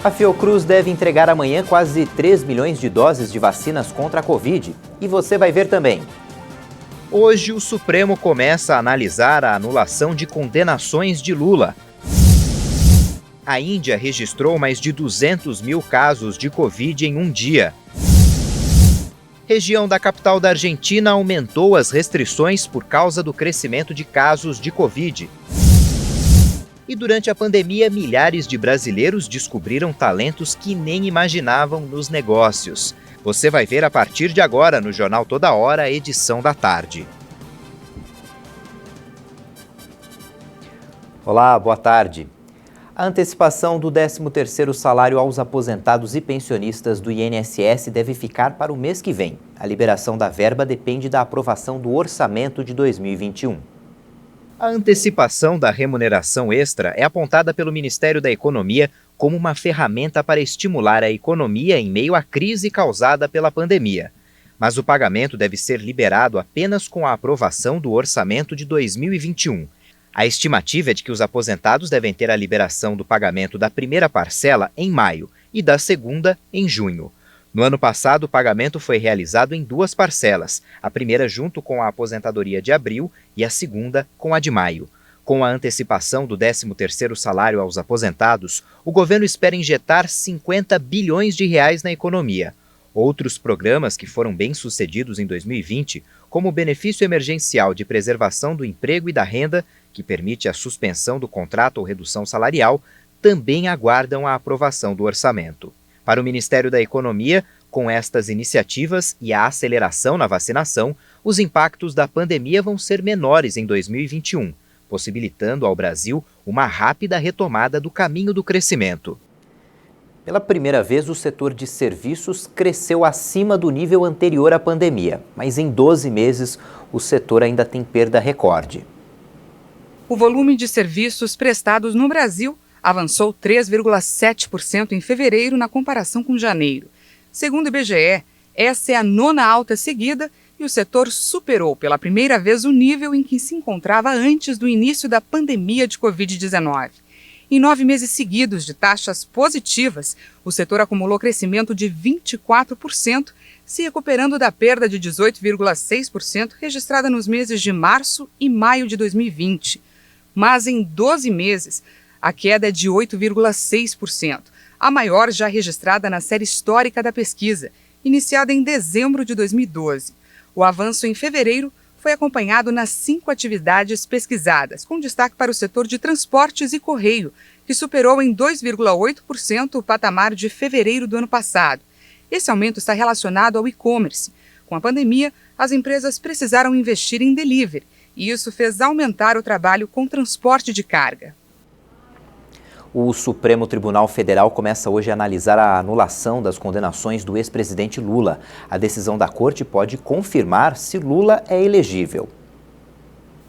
A Fiocruz deve entregar amanhã quase 3 milhões de doses de vacinas contra a Covid. E você vai ver também. Hoje, o Supremo começa a analisar a anulação de condenações de Lula. A Índia registrou mais de 200 mil casos de Covid em um dia. Região da capital da Argentina aumentou as restrições por causa do crescimento de casos de Covid. E durante a pandemia, milhares de brasileiros descobriram talentos que nem imaginavam nos negócios. Você vai ver a partir de agora no Jornal Toda Hora, edição da tarde. Olá, boa tarde. A antecipação do 13º salário aos aposentados e pensionistas do INSS deve ficar para o mês que vem. A liberação da verba depende da aprovação do orçamento de 2021. A antecipação da remuneração extra é apontada pelo Ministério da Economia como uma ferramenta para estimular a economia em meio à crise causada pela pandemia. Mas o pagamento deve ser liberado apenas com a aprovação do orçamento de 2021. A estimativa é de que os aposentados devem ter a liberação do pagamento da primeira parcela em maio e da segunda em junho. No ano passado, o pagamento foi realizado em 2 parcelas, a primeira junto com a aposentadoria de abril e a segunda com a de maio. Com a antecipação do 13º salário aos aposentados, o governo espera injetar 50 bilhões de reais na economia. Outros programas que foram bem-sucedidos em 2020, como o Benefício Emergencial de Preservação do Emprego e da Renda, que permite a suspensão do contrato ou redução salarial, também aguardam a aprovação do orçamento. Para o Ministério da Economia, com estas iniciativas e a aceleração na vacinação, os impactos da pandemia vão ser menores em 2021, possibilitando ao Brasil uma rápida retomada do caminho do crescimento. Pela primeira vez, o setor de serviços cresceu acima do nível anterior à pandemia, mas em 12 meses o setor ainda tem perda recorde. O volume de serviços prestados no Brasil avançou 3,7% em fevereiro na comparação com janeiro. Segundo o IBGE, essa é a 9ª alta seguida e o setor superou pela primeira vez o nível em que se encontrava antes do início da pandemia de Covid-19. Em 9 meses seguidos de taxas positivas, o setor acumulou crescimento de 24%, se recuperando da perda de 18,6% registrada nos meses de março e maio de 2020. Mas em 12 meses, a queda é de 8,6%, a maior já registrada na série histórica da pesquisa, iniciada em dezembro de 2012. O avanço em fevereiro foi acompanhado nas 5 atividades pesquisadas, com destaque para o setor de transportes e correio, que superou em 2,8% o patamar de fevereiro do ano passado. Esse aumento está relacionado ao e-commerce. Com a pandemia, as empresas precisaram investir em delivery, e isso fez aumentar o trabalho com transporte de carga. O Supremo Tribunal Federal começa hoje a analisar a anulação das condenações do ex-presidente Lula. A decisão da Corte pode confirmar se Lula é elegível.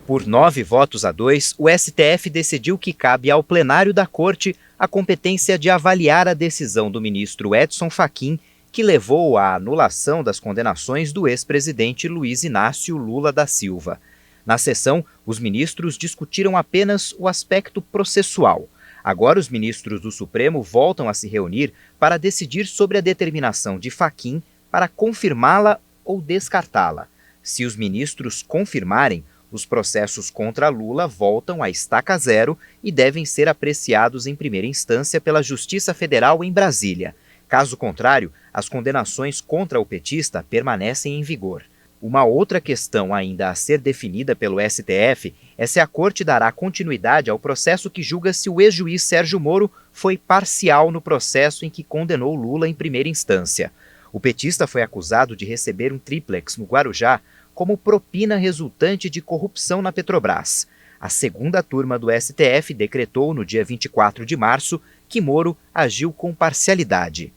Por 9 votos a 2, o STF decidiu que cabe ao plenário da Corte a competência de avaliar a decisão do ministro Edson Fachin, que levou à anulação das condenações do ex-presidente Luiz Inácio Lula da Silva. Na sessão, os ministros discutiram apenas o aspecto processual. Agora, os ministros do Supremo voltam a se reunir para decidir sobre a determinação de Fachin para confirmá-la ou descartá-la. Se os ministros confirmarem, os processos contra Lula voltam à estaca zero e devem ser apreciados em primeira instância pela Justiça Federal em Brasília. Caso contrário, as condenações contra o petista permanecem em vigor. Uma outra questão ainda a ser definida pelo STF é se a Corte dará continuidade ao processo que julga se o ex-juiz Sérgio Moro foi parcial no processo em que condenou Lula em primeira instância. O petista foi acusado de receber um triplex no Guarujá como propina resultante de corrupção na Petrobras. A segunda turma do STF decretou no dia 24 de março que Moro agiu com parcialidade.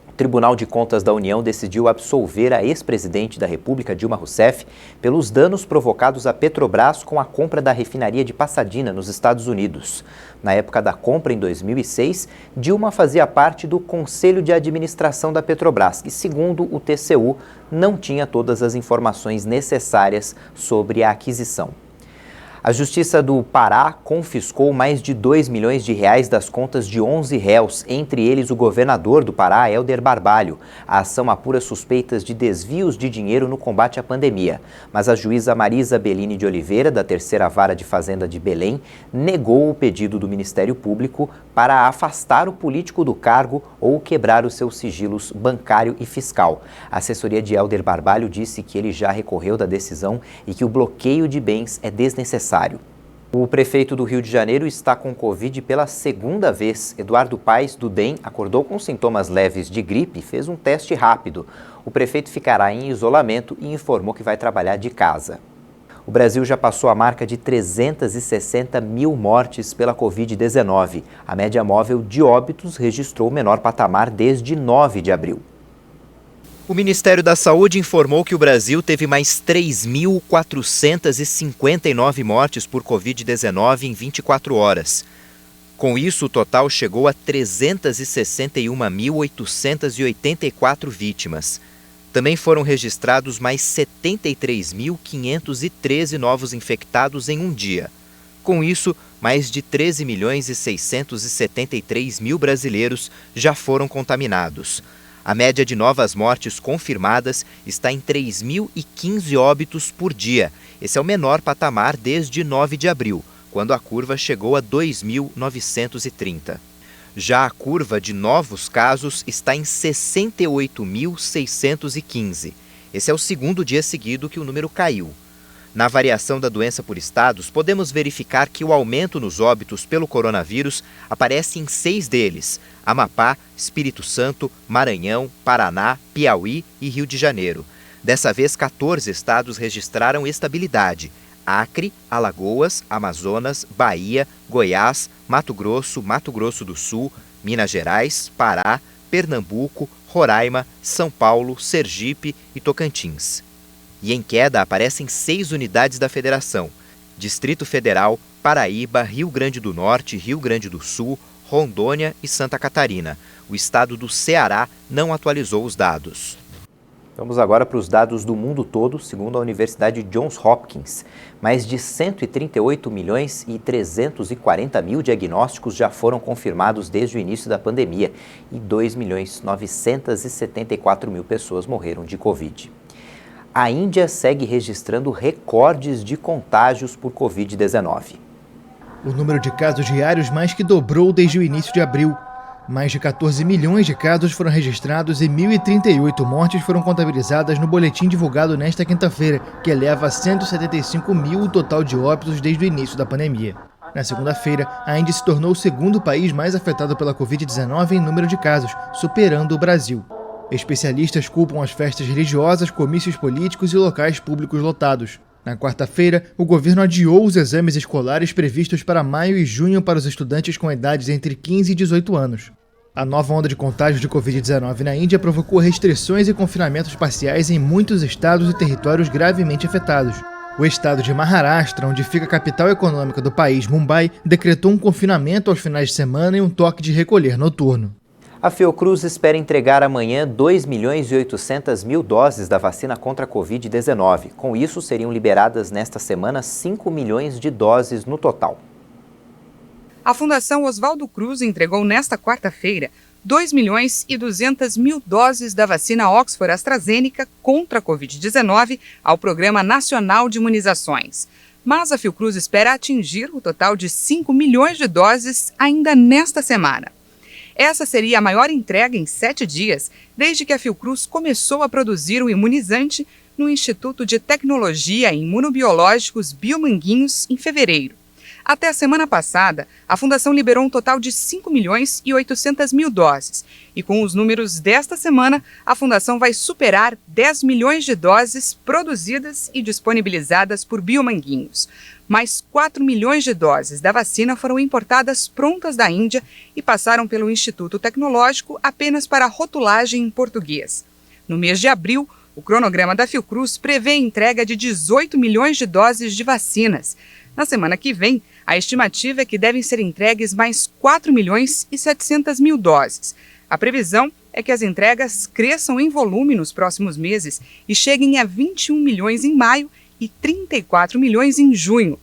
O Tribunal de Contas da União decidiu absolver a ex-presidente da República, Dilma Rousseff, pelos danos provocados à Petrobras com a compra da refinaria de Pasadena, nos Estados Unidos. Na época da compra, em 2006, Dilma fazia parte do Conselho de Administração da Petrobras, que, segundo o TCU, não tinha todas as informações necessárias sobre a aquisição. A Justiça do Pará confiscou mais de R$2 milhões das contas de 11 réus, entre eles o governador do Pará, Helder Barbalho. A ação apura suspeitas de desvios de dinheiro no combate à pandemia. Mas a juíza Marisa Bellini de Oliveira, da Terceira Vara de Fazenda de Belém, negou o pedido do Ministério Público para afastar o político do cargo ou quebrar os seus sigilos bancário e fiscal. A assessoria de Helder Barbalho disse que ele já recorreu da decisão e que o bloqueio de bens é desnecessário. O prefeito do Rio de Janeiro está com Covid pela segunda vez. Eduardo Paes, do DEM, acordou com sintomas leves de gripe e fez um teste rápido. O prefeito ficará em isolamento e informou que vai trabalhar de casa. O Brasil já passou a marca de 360 mil mortes pela Covid-19. A média móvel de óbitos registrou o menor patamar desde 9 de abril. O Ministério da Saúde informou que o Brasil teve mais 3.459 mortes por Covid-19 em 24 horas. Com isso, o total chegou a 361.884 vítimas. Também foram registrados mais 73.513 novos infectados em um dia. Com isso, mais de 13.673.000 brasileiros já foram contaminados. A média de novas mortes confirmadas está em 3.015 óbitos por dia. Esse é o menor patamar desde 9 de abril, quando a curva chegou a 2.930. Já a curva de novos casos está em 68.615. Esse é o segundo dia seguido que o número caiu. Na variação da doença por estados, podemos verificar que o aumento nos óbitos pelo coronavírus aparece em 6 deles: Amapá, Espírito Santo, Maranhão, Paraná, Piauí e Rio de Janeiro. Dessa vez, 14 estados registraram estabilidade: Acre, Alagoas, Amazonas, Bahia, Goiás, Mato Grosso do Sul, Minas Gerais, Pará, Pernambuco, Roraima, São Paulo, Sergipe e Tocantins. E em queda aparecem 6 unidades da Federação: Distrito Federal, Paraíba, Rio Grande do Norte, Rio Grande do Sul, Rondônia e Santa Catarina. O estado do Ceará não atualizou os dados. Vamos agora para os dados do mundo todo, segundo a Universidade Johns Hopkins. Mais de 138.340.000 diagnósticos já foram confirmados desde o início da pandemia e 2.974.000 pessoas morreram de Covid. A Índia segue registrando recordes de contágios por Covid-19. O número de casos diários mais que dobrou desde o início de abril. Mais de 14 milhões de casos foram registrados e 1.038 mortes foram contabilizadas no boletim divulgado nesta quinta-feira, que eleva a 175 mil o total de óbitos desde o início da pandemia. Na segunda-feira, a Índia se tornou o segundo país mais afetado pela Covid-19 em número de casos, superando o Brasil. Especialistas culpam as festas religiosas, comícios políticos e locais públicos lotados. Na quarta-feira, o governo adiou os exames escolares previstos para maio e junho para os estudantes com idades entre 15 e 18 anos. A nova onda de contágio de Covid-19 na Índia provocou restrições e confinamentos parciais em muitos estados e territórios gravemente afetados. O estado de Maharashtra, onde fica a capital econômica do país, Mumbai, decretou um confinamento aos finais de semana e um toque de recolher noturno. A Fiocruz espera entregar amanhã 2.800.000 doses da vacina contra a Covid-19. Com isso, seriam liberadas nesta semana 5 milhões de doses no total. A Fundação Oswaldo Cruz entregou nesta quarta-feira 2.200.000 doses da vacina Oxford AstraZeneca contra a Covid-19 ao Programa Nacional de Imunizações. Mas a Fiocruz espera atingir o total de 5 milhões de doses ainda nesta semana. Essa seria a maior entrega em 7 dias, desde que a Fiocruz começou a produzir o imunizante no Instituto de Tecnologia e Imunobiológicos Biomanguinhos em fevereiro. Até a semana passada, a Fundação liberou um total de 5.800.000 doses. E com os números desta semana, a Fundação vai superar 10 milhões de doses produzidas e disponibilizadas por Biomanguinhos. Mais 4 milhões de doses da vacina foram importadas prontas da Índia e passaram pelo Instituto Tecnológico apenas para rotulagem em português. No mês de abril, o cronograma da Fiocruz prevê a entrega de 18 milhões de doses de vacinas. Na semana que vem, a estimativa é que devem ser entregues mais 4.700.000 doses. A previsão é que as entregas cresçam em volume nos próximos meses e cheguem a 21 milhões em maio e 34 milhões em junho.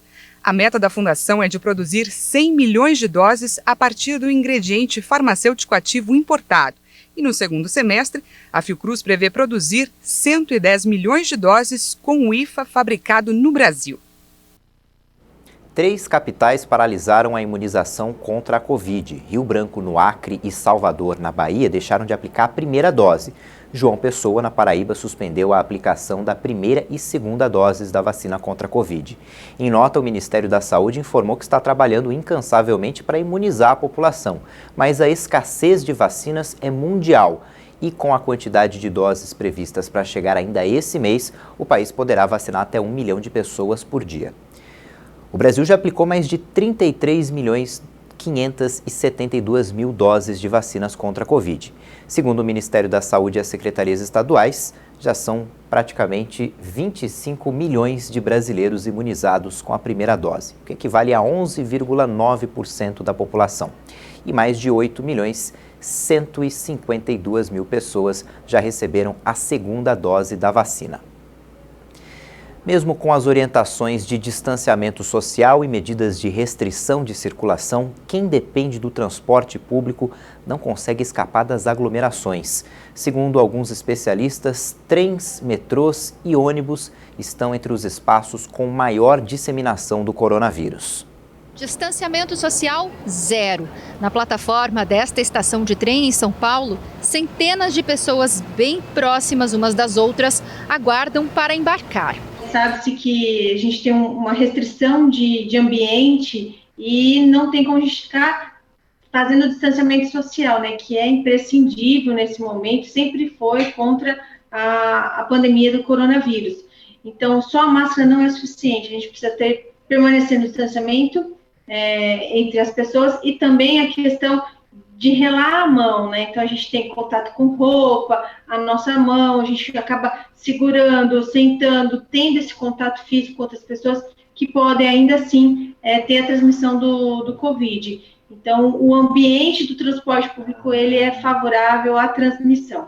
A meta da fundação é de produzir 100 milhões de doses a partir do ingrediente farmacêutico ativo importado. E no segundo semestre, a Fiocruz prevê produzir 110 milhões de doses com o IFA fabricado no Brasil. 3 capitais paralisaram a imunização contra a Covid. Rio Branco, no Acre, e Salvador, na Bahia, deixaram de aplicar a primeira dose. João Pessoa, na Paraíba, suspendeu a aplicação da primeira e segunda doses da vacina contra a Covid. Em nota, o Ministério da Saúde informou que está trabalhando incansavelmente para imunizar a população, mas a escassez de vacinas é mundial. E com a quantidade de doses previstas para chegar ainda esse mês, o país poderá vacinar até 1 milhão de pessoas por dia. O Brasil já aplicou mais de 33.572.000 doses de vacinas contra a Covid. Segundo o Ministério da Saúde e as secretarias estaduais, já são praticamente 25 milhões de brasileiros imunizados com a primeira dose, o que equivale a 11,9% da população. E mais de 8.152.000 pessoas já receberam a segunda dose da vacina. Mesmo com as orientações de distanciamento social e medidas de restrição de circulação, quem depende do transporte público não consegue escapar das aglomerações. Segundo alguns especialistas, trens, metrôs e ônibus estão entre os espaços com maior disseminação do coronavírus. Distanciamento social, zero. Na plataforma desta estação de trem em São Paulo, centenas de pessoas bem próximas umas das outras aguardam para embarcar. Sabe-se que a gente tem uma restrição de ambiente e não tem como a gente ficar fazendo distanciamento social, né, que é imprescindível nesse momento, sempre foi contra a pandemia do coronavírus. Então, só a máscara não é suficiente, a gente precisa permanecer no distanciamento entre as pessoas e também a questão de relar a mão, né? Então a gente tem contato com roupa, a nossa mão, a gente acaba segurando, sentando, tendo esse contato físico com outras pessoas que podem ainda assim ter a transmissão do Covid. Então o ambiente do transporte público ele é favorável à transmissão.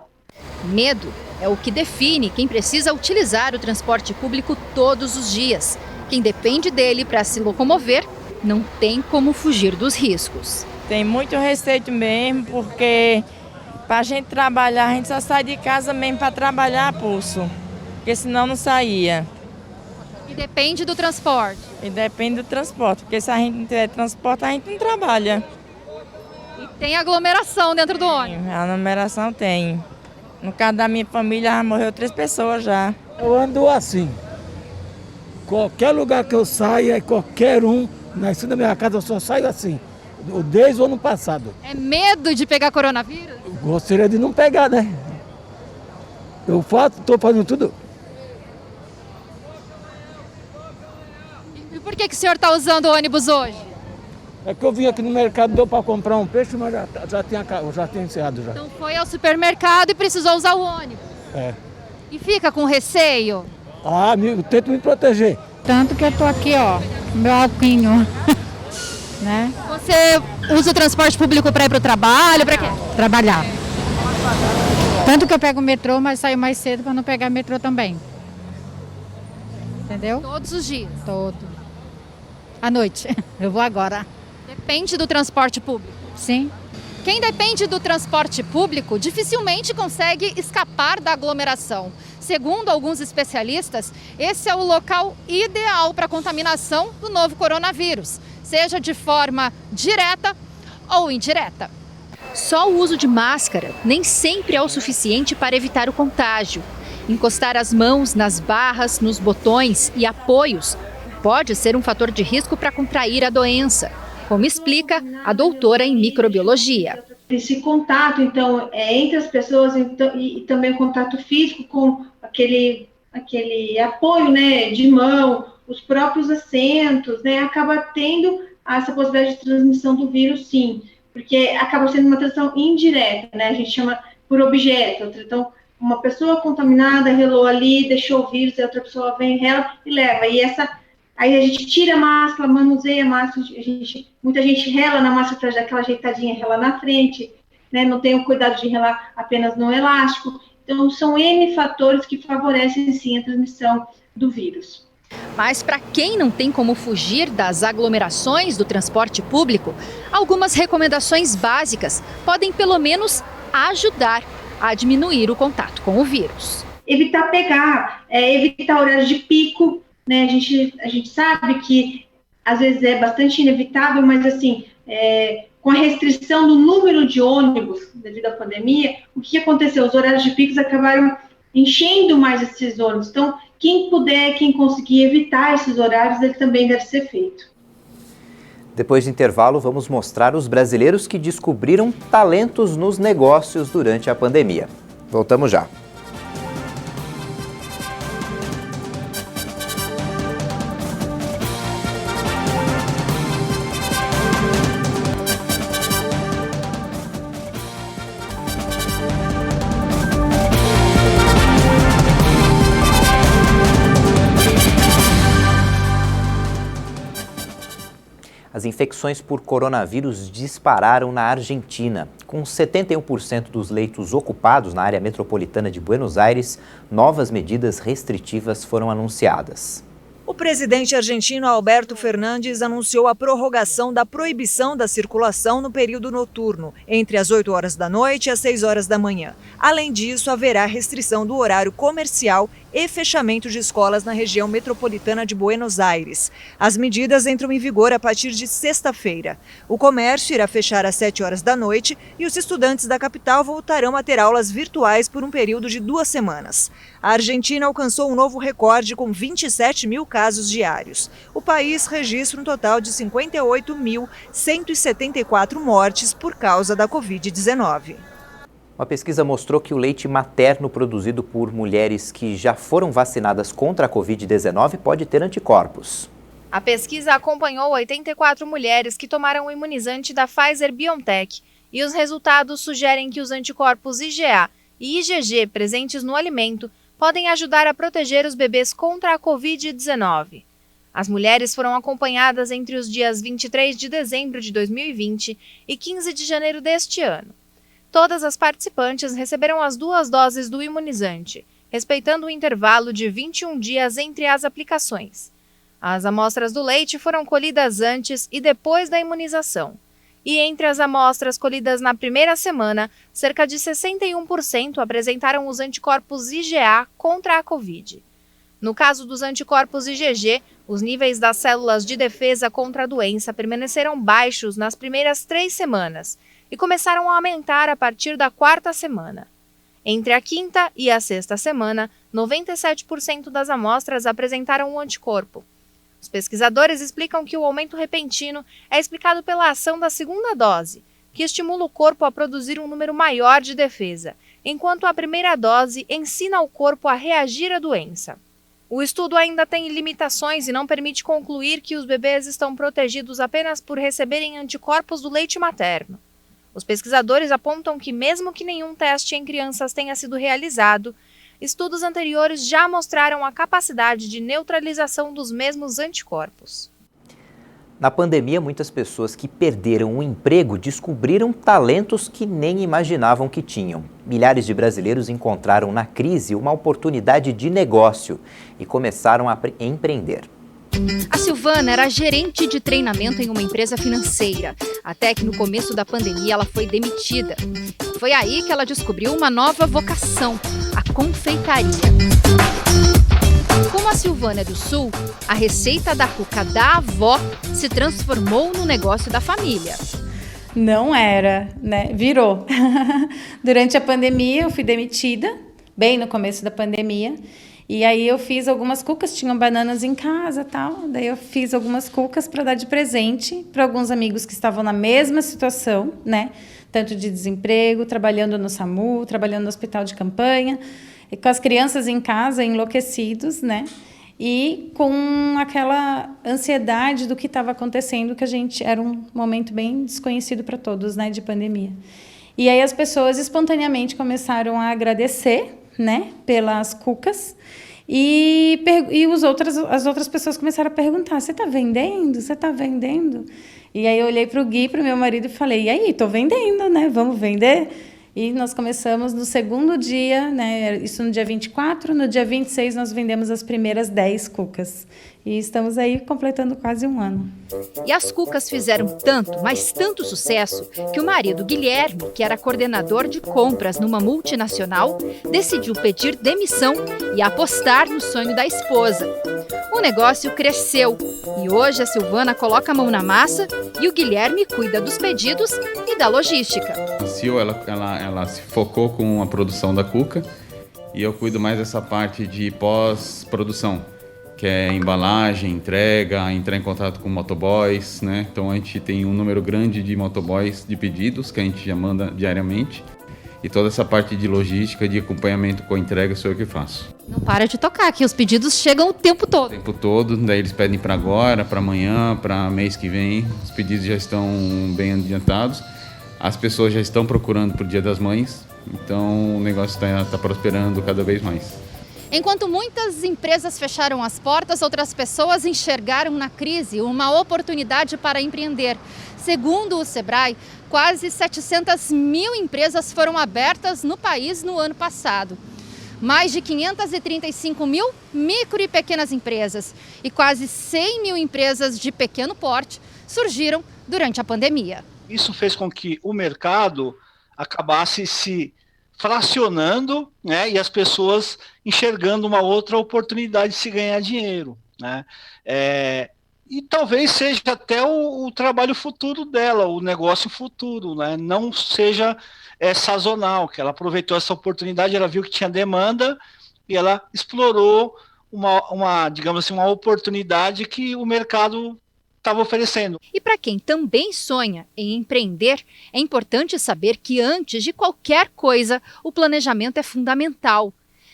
Medo é o que define quem precisa utilizar o transporte público todos os dias. Quem depende dele para se locomover não tem como fugir dos riscos. Tem muito receio mesmo, porque para a gente trabalhar, a gente só sai de casa mesmo para trabalhar a pulso, porque senão não saía. E depende do transporte? E depende do transporte, porque se a gente não tiver transporte, a gente não trabalha. E tem aglomeração dentro do ônibus? A aglomeração tem. No caso da minha família, já morreu 3 pessoas já. Eu ando assim. Qualquer lugar que eu saia, qualquer um, na esquina da minha casa, eu só saio assim. Desde o ano passado. É medo de pegar coronavírus? Eu gostaria de não pegar, né? Estou fazendo tudo. E por que o senhor está usando o ônibus hoje? É que eu vim aqui no mercado, deu para comprar um peixe, mas já tinha encerrado já. Então foi ao supermercado e precisou usar o ônibus? É. E fica com receio? Ah, amigo, tento me proteger. Tanto que eu tô aqui, ó, meu alquinho. Né? Você usa o transporte público para ir para o trabalho, para quê? Trabalhar. Tanto que eu pego o metrô, mas saio mais cedo para não pegar metrô também. Entendeu? Todos os dias? Todo. À noite. Eu vou agora. Depende do transporte público? Sim. Quem depende do transporte público dificilmente consegue escapar da aglomeração. Segundo alguns especialistas, esse é o local ideal para a contaminação do novo coronavírus, seja de forma direta ou indireta. Só o uso de máscara nem sempre é o suficiente para evitar o contágio. Encostar as mãos nas barras, nos botões e apoios pode ser um fator de risco para contrair a doença, como explica a doutora em microbiologia. Esse contato, então, entre as pessoas e também o contato físico com aquele apoio, né, de mão, os próprios assentos, né, acaba tendo essa possibilidade de transmissão do vírus, sim, porque acaba sendo uma transmissão indireta, né, a gente chama por objeto. Então, uma pessoa contaminada relou ali, deixou o vírus, e a outra pessoa vem, rela e leva. Aí a gente tira a máscara, manuseia a máscara, muita gente rela na máscara para dar aquela ajeitadinha, rela na frente, né, não tem o cuidado de relar apenas no elástico. Então, são N fatores que favorecem, sim, a transmissão do vírus. Mas para quem não tem como fugir das aglomerações do transporte público, algumas recomendações básicas podem pelo menos ajudar a diminuir o contato com o vírus. Evitar pegar, evitar horários de pico, né? A gente sabe que às vezes é bastante inevitável, mas assim, com a restrição do número de ônibus devido à pandemia, o que aconteceu? Os horários de picos acabaram enchendo mais esses ônibus. Então, quem puder, quem conseguir evitar esses horários, ele também deve ser feito. Depois do intervalo, vamos mostrar os brasileiros que descobriram talentos nos negócios durante a pandemia. Voltamos já. As infecções por coronavírus dispararam na Argentina. Com 71% dos leitos ocupados na área metropolitana de Buenos Aires, novas medidas restritivas foram anunciadas. O presidente argentino Alberto Fernandes anunciou a prorrogação da proibição da circulação no período noturno, entre as 8 horas da noite e as 6 horas da manhã. Além disso, haverá restrição do horário comercial e fechamento de escolas na região metropolitana de Buenos Aires. As medidas entram em vigor a partir de sexta-feira. O comércio irá fechar às 7 horas da noite e os estudantes da capital voltarão a ter aulas virtuais por um período de 2 semanas. A Argentina alcançou um novo recorde com 27 mil casos diários. O país registra um total de 58.174 mortes por causa da Covid-19. Uma pesquisa mostrou que o leite materno produzido por mulheres que já foram vacinadas contra a Covid-19 pode ter anticorpos. A pesquisa acompanhou 84 mulheres que tomaram o imunizante da Pfizer-BioNTech e os resultados sugerem que os anticorpos IgA e IgG presentes no alimento podem ajudar a proteger os bebês contra a Covid-19. As mulheres foram acompanhadas entre os dias 23 de dezembro de 2020 e 15 de janeiro deste ano. Todas as participantes receberam as 2 doses do imunizante, respeitando o intervalo de 21 dias entre as aplicações. As amostras do leite foram colhidas antes e depois da imunização. E entre as amostras colhidas na primeira semana, cerca de 61% apresentaram os anticorpos IgA contra a Covid. No caso dos anticorpos IgG, os níveis das células de defesa contra a doença permaneceram baixos nas primeiras 3 semanas e começaram a aumentar a partir da 4ª semana. Entre a 5ª e a 6ª semana, 97% das amostras apresentaram um anticorpo. Os pesquisadores explicam que o aumento repentino é explicado pela ação da segunda dose, que estimula o corpo a produzir um número maior de defesa, enquanto a primeira dose ensina o corpo a reagir à doença. O estudo ainda tem limitações e não permite concluir que os bebês estão protegidos apenas por receberem anticorpos do leite materno. Os pesquisadores apontam que, mesmo que nenhum teste em crianças tenha sido realizado, estudos anteriores já mostraram a capacidade de neutralização dos mesmos anticorpos. Na pandemia, muitas pessoas que perderam o emprego descobriram talentos que nem imaginavam que tinham. Milhares de brasileiros encontraram na crise uma oportunidade de negócio e começaram a empreender. A Silvana era gerente de treinamento em uma empresa financeira, até que no começo da pandemia ela foi demitida. Foi aí que ela descobriu uma nova vocação, a confeitaria. Como a Silvana é do Sul, a receita da cuca da avó se transformou no negócio da família. Não era, né? Virou. Durante a pandemia eu fui demitida, bem no começo da pandemia. E aí eu fiz algumas cucas, tinham bananas em casa e tal. Daí eu fiz algumas cucas para dar de presente para alguns amigos que estavam na mesma situação, né? Tanto de desemprego, trabalhando no SAMU, trabalhando no hospital de campanha, e com as crianças em casa, enlouquecidos, né? E com aquela ansiedade do que estava acontecendo, que a gente era um momento bem desconhecido para todos, né? De pandemia. E aí as pessoas espontaneamente começaram a agradecer, né, pelas cucas, e as outras pessoas começaram a perguntar: você está vendendo? Você está vendendo? E aí eu olhei para o Gui, para o meu marido, e falei: e aí, estou vendendo, né? Vamos vender? E nós começamos no segundo dia, né? Isso no dia 24, no dia 26 nós vendemos as primeiras 10 cucas. E estamos aí completando quase um ano. E as cucas fizeram tanto, mas tanto sucesso, que o marido Guilherme, que era coordenador de compras numa multinacional, decidiu pedir demissão e apostar no sonho da esposa. O negócio cresceu e hoje a Silvana coloca a mão na massa e o Guilherme cuida dos pedidos e da logística. A Sil, ela se focou com a produção da cuca e eu cuido mais dessa parte de pós-produção, que é embalagem, entrar em contato com motoboys, né? Então a gente tem um número grande de motoboys de pedidos que a gente já manda diariamente. E toda essa parte de logística, de acompanhamento com a entrega, sou eu que faço. Não para de tocar, que os pedidos chegam o tempo todo. O tempo todo, daí eles pedem para agora, para amanhã, para mês que vem. Os pedidos já estão bem adiantados. As pessoas já estão procurando para o Dia das Mães. Então o negócio está prosperando cada vez mais. Enquanto muitas empresas fecharam as portas, outras pessoas enxergaram na crise uma oportunidade para empreender. Segundo o Sebrae, quase 700 mil empresas foram abertas no país no ano passado. Mais de 535 mil micro e pequenas empresas e quase 100 mil empresas de pequeno porte surgiram durante a pandemia. Isso fez com que o mercado acabasse se fracionando, né, e as pessoas enxergando uma outra oportunidade de se ganhar dinheiro, né? E talvez seja até o trabalho futuro dela, o negócio futuro, né? Não seja sazonal, que ela aproveitou essa oportunidade, ela viu que tinha demanda e ela explorou digamos assim, uma oportunidade que o mercado estava oferecendo. E para quem também sonha em empreender, é importante saber que antes de qualquer coisa, o planejamento é fundamental.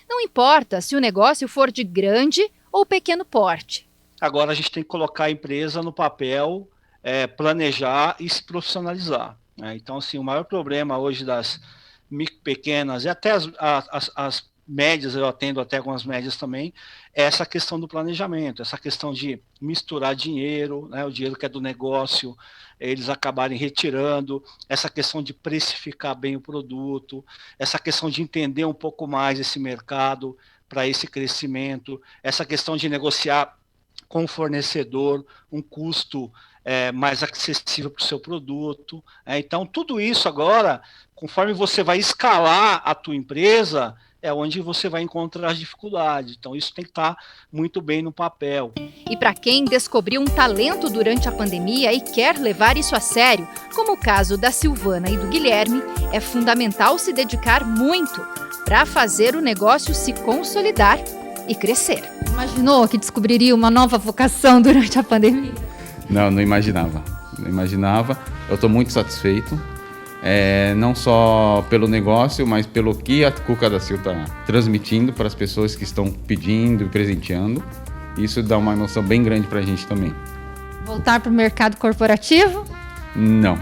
Não importa se o negócio for de grande ou pequeno porte. Agora a gente tem que colocar a empresa no papel, planejar e se profissionalizar, né? Então, assim, o maior problema hoje das micro, pequenas e até as médias, eu atendo até algumas médias também, é essa questão do planejamento, essa questão de misturar dinheiro, né, o dinheiro que é do negócio, eles acabarem retirando, essa questão de precificar bem o produto, essa questão de entender um pouco mais esse mercado para esse crescimento, essa questão de negociar com o fornecedor um custo mais acessível para o seu produto. Então, tudo isso agora, conforme você vai escalar a tua empresa, é onde você vai encontrar as dificuldades. Então, isso tem que estar muito bem no papel. E para quem descobriu um talento durante a pandemia e quer levar isso a sério, como o caso da Silvana e do Guilherme, é fundamental se dedicar muito para fazer o negócio se consolidar e crescer. Imaginou que descobriria uma nova vocação durante a pandemia? Não imaginava. Não imaginava. Eu estou muito satisfeito. Não só pelo negócio, mas pelo que a Cuca da Sil está transmitindo para as pessoas que estão pedindo e presenteando. Isso dá uma emoção bem grande para a gente também. Voltar para o mercado corporativo? Não.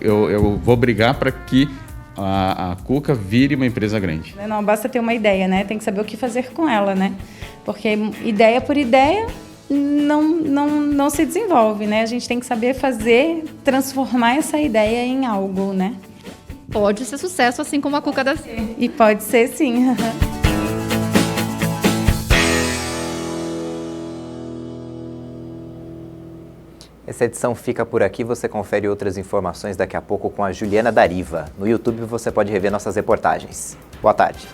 Eu vou brigar para que a Cuca vire uma empresa grande. Não basta ter uma ideia, né? Tem que saber o que fazer com ela, né? Porque ideia por ideia não se desenvolve, né? A gente tem que saber transformar essa ideia em algo, né? Pode ser sucesso, assim como a Cuca da Sil. E pode ser, sim. Essa edição fica por aqui, você confere outras informações daqui a pouco com a Juliana Dariva. No YouTube você pode rever nossas reportagens. Boa tarde.